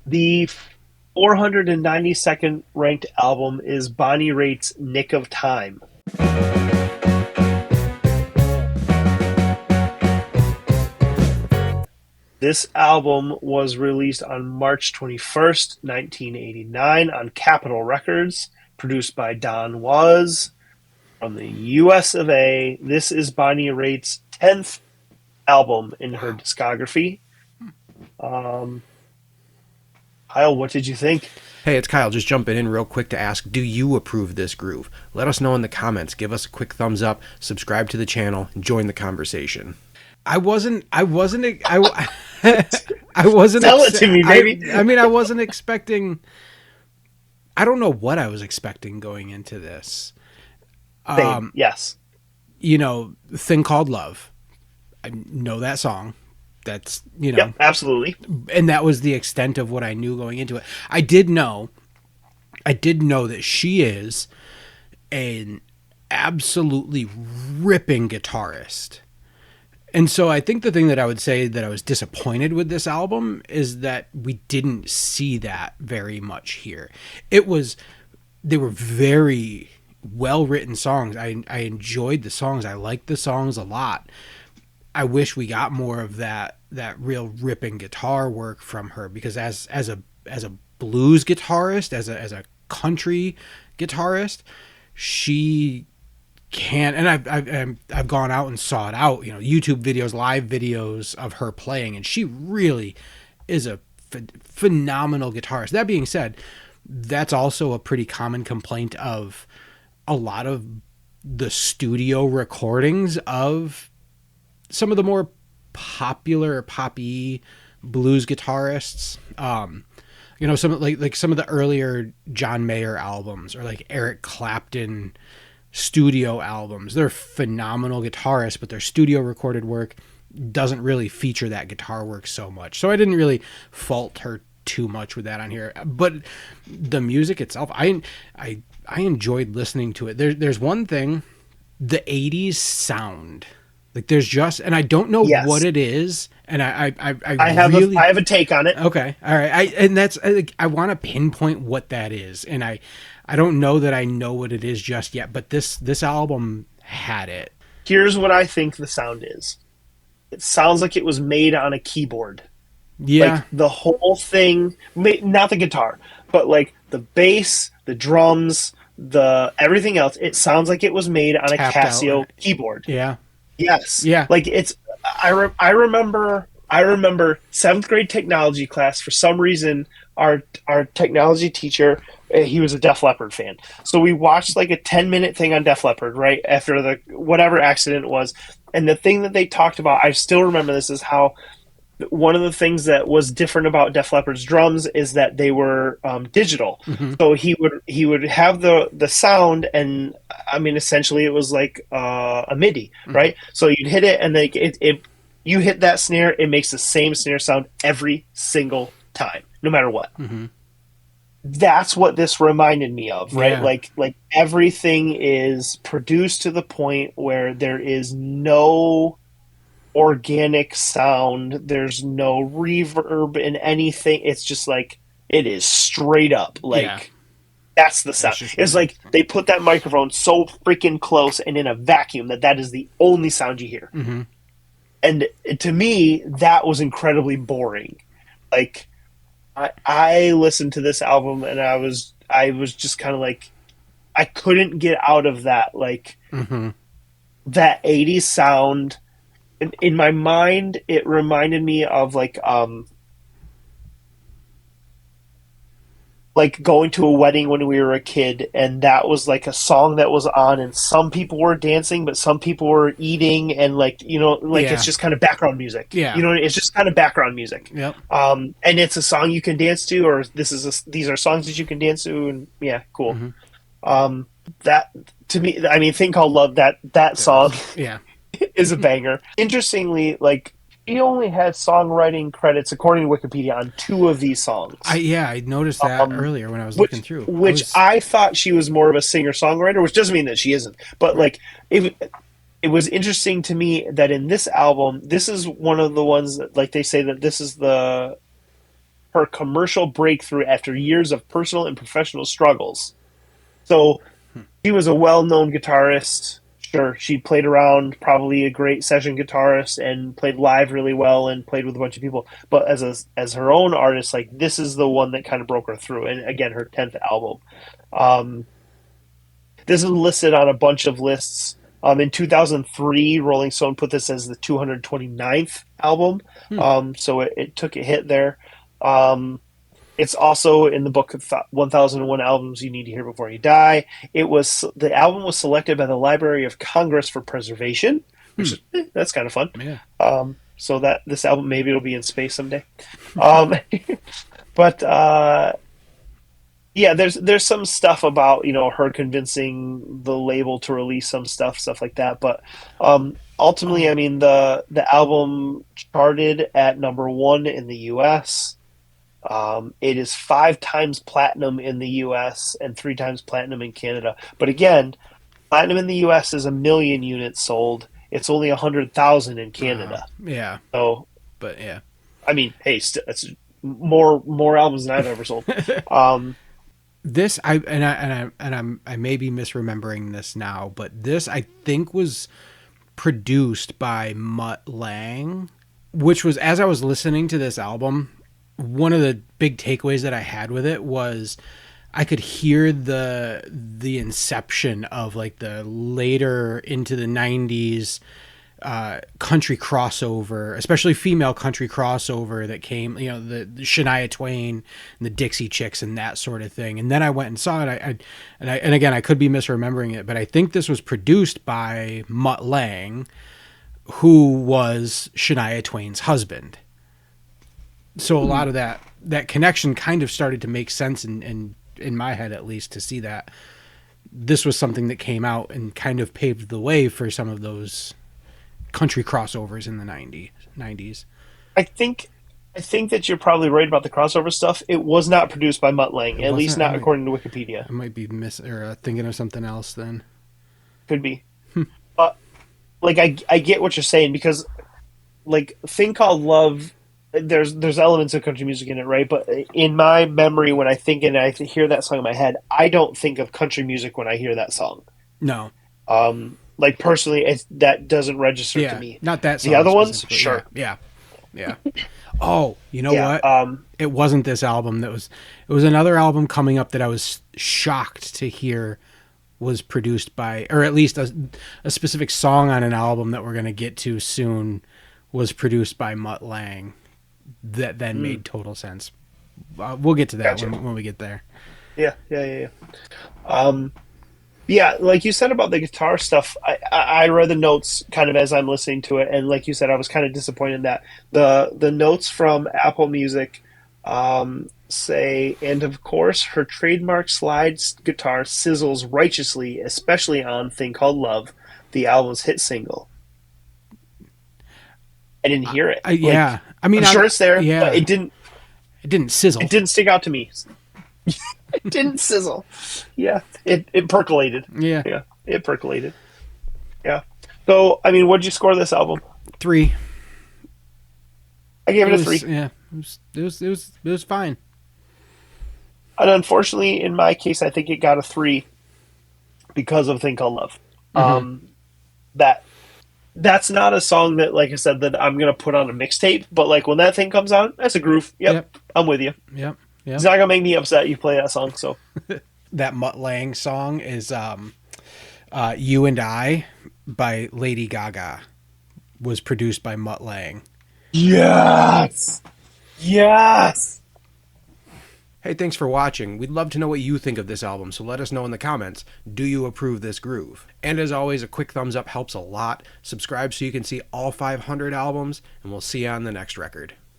The 492nd ranked album is Bonnie Raitt's Nick of Time. This album was released on March 21st, 1989 on Capitol Records, produced by Don Was from the US of A. This is Bonnie Raitt's 10th album in her Wow. discography. Um, Kyle, what did you think? Hey, it's Kyle. Just jumping in real quick to ask, do you approve this groove? Let us know in the comments. Give us a quick thumbs up, subscribe to the channel, and join the conversation. I wasn't, Tell it to me, baby. I mean, I wasn't expecting, I don't know what I was expecting going into this. Same, yes. Thing Called Love. I know that song. That's, Yep, absolutely. and that was the extent of what I knew going into it. I did know that she is an absolutely ripping guitarist. And so I think the thing that I would say that I was disappointed with this album is that we didn't see that very much here. They were very well written songs. I enjoyed the songs. I liked the songs a lot. I wish we got more of that real ripping guitar work from her, because as a blues guitarist, as a country guitarist, she can. And I've gone out and sought out, YouTube videos, live videos of her playing, and she really is a phenomenal guitarist. That being said, that's also a pretty common complaint of a lot of the studio recordings of some of the more popular poppy blues guitarists. Some of the earlier John Mayer albums, or like Eric Clapton studio albums. They're phenomenal guitarists, but their studio recorded work doesn't really feature that guitar work so much. So I didn't really fault her too much with that on here. But the music itself, I enjoyed listening to it. There's one thing, the 80s sound. Like there's just, and I don't know what Yes. it is, and I have really, I have a take on it. okay, all right, and that's, I want to pinpoint what that is, and I don't know that I know what it is just yet, but this album had it. Here's what I think the sound is. It sounds like it was made on a keyboard. Yeah, Like the whole thing, not the guitar, but like the bass, the drums, the everything else. It sounds like it was made on a tapped out. Casio keyboard. Yeah, Yes, yeah, like it's. I remember seventh grade technology class. For some reason, our technology teacher, he was a Def Leppard fan, so we watched like a 10-minute thing on Def Leppard right after the whatever accident it was, and the thing that they talked about, I still remember this, is how one of the things that was different about Def Leppard's drums is that they were digital. hmm, So he would have the sound, and I mean essentially it was like a MIDI, hmm, right? So you'd hit it, and like it you hit that snare, it makes the same snare sound every single time, no matter what. hmm, That's what this reminded me of, right? yeah, Like everything is produced to the point where there is no organic sound. There's no reverb in anything. It's just like it is straight up. yeah. Like that's the sound. It's just It's music. like they put that microphone so freaking close and in a vacuum that is the only sound you hear. Hmm. And to me, that was incredibly boring. Like I listened to this album and I was just kind of like I couldn't get out of that Hmm. that 80s sound. In my mind it reminded me of like going to a wedding when we were a kid, and that was like a song that was on, and some people were dancing but some people were eating, and like it's Yeah, just kind of background music, yeah, it's just kind of background music. yep, And it's a song you can dance to, or these are songs that you can dance to, and yeah, cool. hmm, um that, to me, I mean, Thing Called Love, that song yeah. is a banger. Interestingly, like he only had songwriting credits according to Wikipedia on two of these songs. I noticed that Um, earlier when I was looking which through. I which was, I thought she was more of a singer songwriter, which doesn't mean that she isn't. But right. like it was interesting to me that in this album, this is one of the ones that, like, they say that this is the her commercial breakthrough after years of personal and professional struggles. So she was a well-known guitarist. Sure, she played around, probably a great session guitarist, and played live really well, and played with a bunch of people. But as her own artist, like this is the one that kind of broke her through. And again, her 10th album. Um, this is listed on a bunch of lists. In 2003, Rolling Stone put this as the 229th album. Hmm. So it took a hit there. Um, it's also in the book of 1001 albums you need to hear before you die. The album was selected by the Library of Congress for preservation, which is that's kind of fun. Yeah. So that this album maybe it'll be in space someday. But yeah, there's some stuff about her convincing the label to release some stuff like that. But ultimately, I mean the album charted at number one in the U.S. It is 5 times platinum in the U.S. and 3 times platinum in Canada. But again, platinum in the U.S. is 1 million units sold. It's only 100,000 in Canada. Yeah. So, But yeah. I mean, hey, it's more albums than I've ever sold. This I may be misremembering this now, but this I think was produced by Mutt Lange, which was, as I was listening to this album, one of the big takeaways that I had with it was I could hear the inception of like the later into the 90s country crossover, especially female country crossover that came, the Shania Twain and the Dixie Chicks and that sort of thing. And then I went and saw it. And again, I could be misremembering it, but I think this was produced by Mutt Lange, who was Shania Twain's husband. So a lot of that connection kind of started to make sense in my head, at least, to see that this was something that came out and kind of paved the way for some of those country crossovers in the 90s. I think that you're probably right about the crossover stuff. It was not produced by Mutt Lange, at least not according to Wikipedia. I might be thinking of something else then. Could be. But like I get what you're saying, because like Thing Called Love, there's elements of country music in it, right? But in my memory, when I think and I hear that song in my head, I don't think of country music when I hear that song. No. Like personally, that doesn't register to me. Not that song. The other ones, sure. Yeah. Oh, you know what? It wasn't this album. It was another album coming up that I was shocked to hear was produced by, or at least a specific song on an album that we're going to get to soon was produced by Mutt Lange. That then made total sense. We'll get to that when we get there. Yeah. Yeah, like you said about the guitar stuff, I read the notes kind of as I'm listening to it, and like you said, I was kind of disappointed that the notes from Apple Music say, and of course, her trademark slide guitar sizzles righteously, especially on Thing Called Love, the album's hit single. I didn't hear it. Yeah, I mean, I'm sure it's there, yeah. but it didn't. It didn't sizzle. It didn't stick out to me. It didn't sizzle. Yeah, it percolated. Yeah, it percolated. Yeah. So, I mean, what'd you score this album? 3. I gave it a 3. Yeah, it was fine. And unfortunately, in my case, I think it got a 3 because of a Thing Called Love. Mm-hmm. That's not a song that, like I said, that I'm gonna put on a mixtape. But like when that thing comes on, that's a groove. Yep. I'm with you. Yep. It's not gonna make me upset. You play that song, so that Mutt Lange song is "You and I" by Lady Gaga. Was produced by Mutt Lange. Yes. Hey, thanks for watching. We'd love to know what you think of this album, so let us know in the comments. Do you approve this groove? And as always, a quick thumbs up helps a lot. Subscribe so you can see all 500 albums, and we'll see you on the next record.